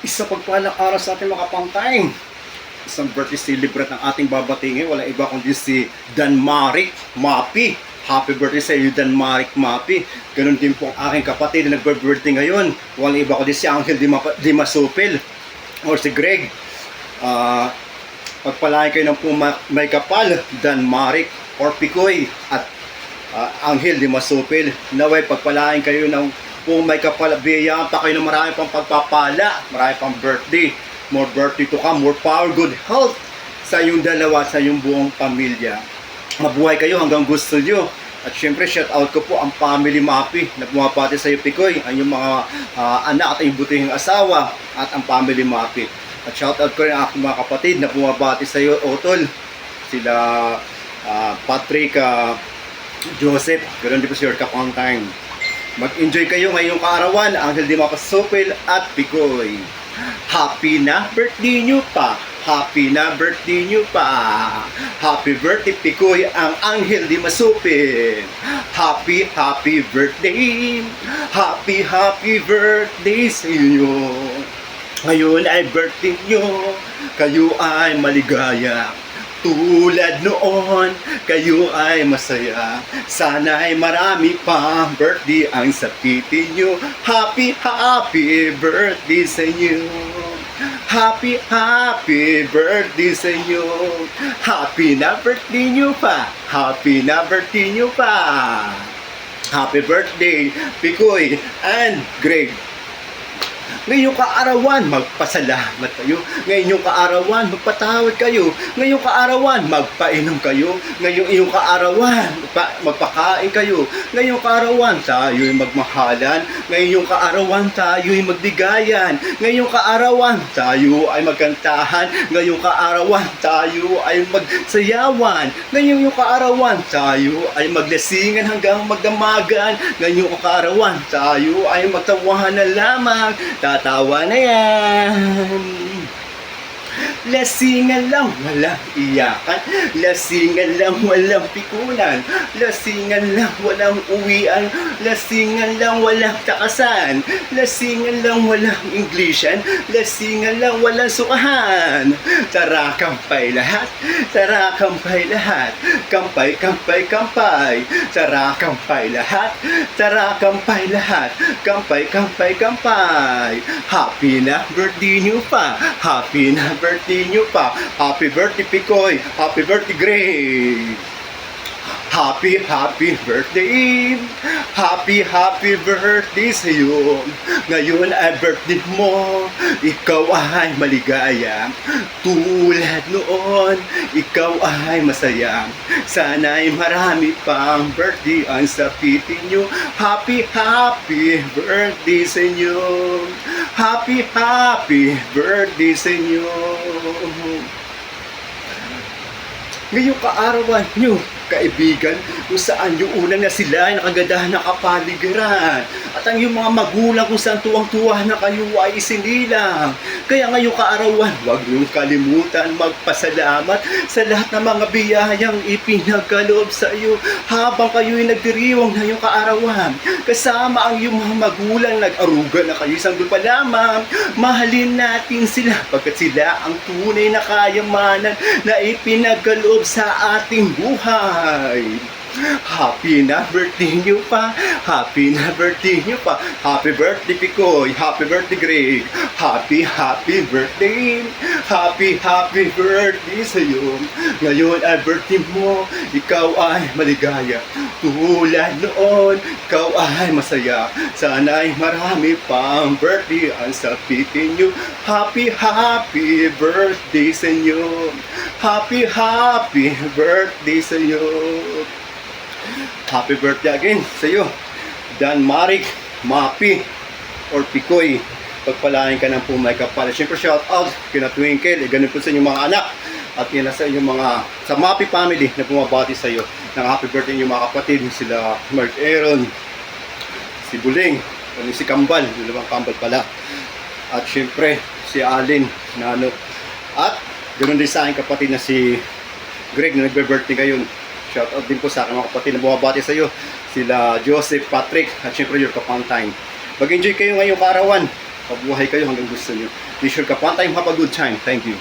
Isa pagpalang araw sa ating mga kapangtay. Isang birthday celebrant ng ating babatingin. Wala iba kundi si Danmarik Mapi. Happy birthday sa iyo, Danmarik Mapi. Ganun din po ang aking kapatid na nag-birthday ngayon. Wala iba kundi si Angel Dimasupil or si Greg. Pagpalain kayo ng may kapal, Danmarik or Picoy at Angel Dimasupil. Naway pagpalain kayo ng may kapal, biyayaan pa kayo ng marami pang pagpapala, marami pang birthday, more birthday to come, more power, good health sa iyong dalawa, sa iyong buong pamilya. Mabuhay kayo hanggang gusto nyo. At syempre, shout out ko po ang family Mapi na bumabati sa iyo, Picoy, ang iyong mga anak at iyong butihing asawa at ang family Mapi. At shout out ko rin ang aking mga kapatid na bumabati sa iyo, Otol, sila Patrick, Joseph, ganoon din po si your kapangtang. Mag-enjoy kayo ngayong kaarawan, Angel Dimasupil at Picoy. Happy na birthday nyo pa! Happy na birthday nyo pa! Happy birthday, Picoy, ang Angel Dimasupil! Happy birthday! Happy birthday sa inyo! Ngayon ay birthday nyo, kayo ay maligaya. Tulad noon, kayo ay masaya. Sana ay marami pang birthday ang sapitin nyo. Happy birthday sa inyo. Happy birthday sa inyo. Happy na birthday nyo pa. Happy na birthday nyo pa. Happy birthday, Picoy and Greg. Ngayong kaarawan, magpasalamat kayo. Ngayong kaarawan, magpatawad kayo. Ngayong kaarawan, magpainom kayo. Ngayong iyong kaarawan, magpakain kayo. Ngayong kaarawan, tayo'y magmahalan. Ngayong kaarawan, tayo'y magbigayan. Ngayong kaarawan, tayo ay magkantahan. Ngayong kaarawan, tayo ay magsayawan. Ngayong kaarawan, tayo ay maglasingan hanggang magdamagan. Ngayong kaarawan, tayo ay magtawanan lamang. Tatawa na yan. Lasingan lang, walang iyakan. Lasingan lang, walang pikunan. Lasingan lang, walang uwian. Lasingan lang, walang takasan. Lasingan lang, walang Englishan. Lasingan lang, walang sukahan. Tara, kampay lahat. Tara, kampay lahat. Kampay, kampay, kampay. Tara, kampay lahat. Tara, kampay lahat. Kampay, kampay, kampay. Happy na birthday nyo pa. Happy na birthday nyo pa. Happy birthday, Picoy. Happy birthday, Greg. Happy birthday. Happy birthday sa iyo. Ngayon ay birthday mo. Ikaw ay maligaya. Tulad noon, ikaw ay masaya. Sana'y marami pang birthday ang sapitin nyo. Happy birthday sa inyo. Happy birthday sa inyo. Ngayong kaarawan nyo, kaibigan, kung saan yung una na sila ay nakagandahan ng kapaligiran. At ang yung mga magulang kung saan tuwang-tuwa na kayo ay isinilang. Kaya ngayong kaarawan, huwag niyong kalimutan magpasalamat sa lahat ng mga biyayang ipinagkaloob sa iyo habang kayo'y nagdiriwang na yung kaarawan. Kasama ang iyong mga magulang, nag-aruga na kayo isang pa lamang. Mahalin natin sila pagkat sila ang tunay na kayamanan na ipinagkaloob sa ating buhay. Happy na birthday nyo pa. Happy na birthday nyo pa. Happy birthday, Picoy. Happy birthday, Greg. Happy birthday. Happy birthday sa iyo. Ngayon ay birthday mo. Ikaw ay maligaya. Tulad noon, ikaw ay masaya. Sana'y marami pang birthday ang sapitin nyo. Happy birthday sa inyo. Happy birthday sa iyo. Happy birthday again sa iyo, Danmarik Mapi or Picoy. Pagpalain ka ng may kapal. Siyempre shout out kina Twinkle, ganun po sa inyong mga anak at yan sa inyong mga sa Mapi family na bumabati sa iyo ng happy birthday inyong mga kapatid, sila Mark Aaron, si Buling, si Kambal, dalawang Kambal pala, at siyempre si Alin Nano, at ganun din sa aking kapatid na si Greg na nagbe-birthday ngayon. Shout out din po sa aking mga kapatid na bumabati sa iyo, sila Joseph, Patrick, at syempre your kapantay. Mag-enjoy kayo ngayong kaarawan. Pabuhay kayo hanggang gusto nyo. Be sure ka, one time, have a good time. Thank you.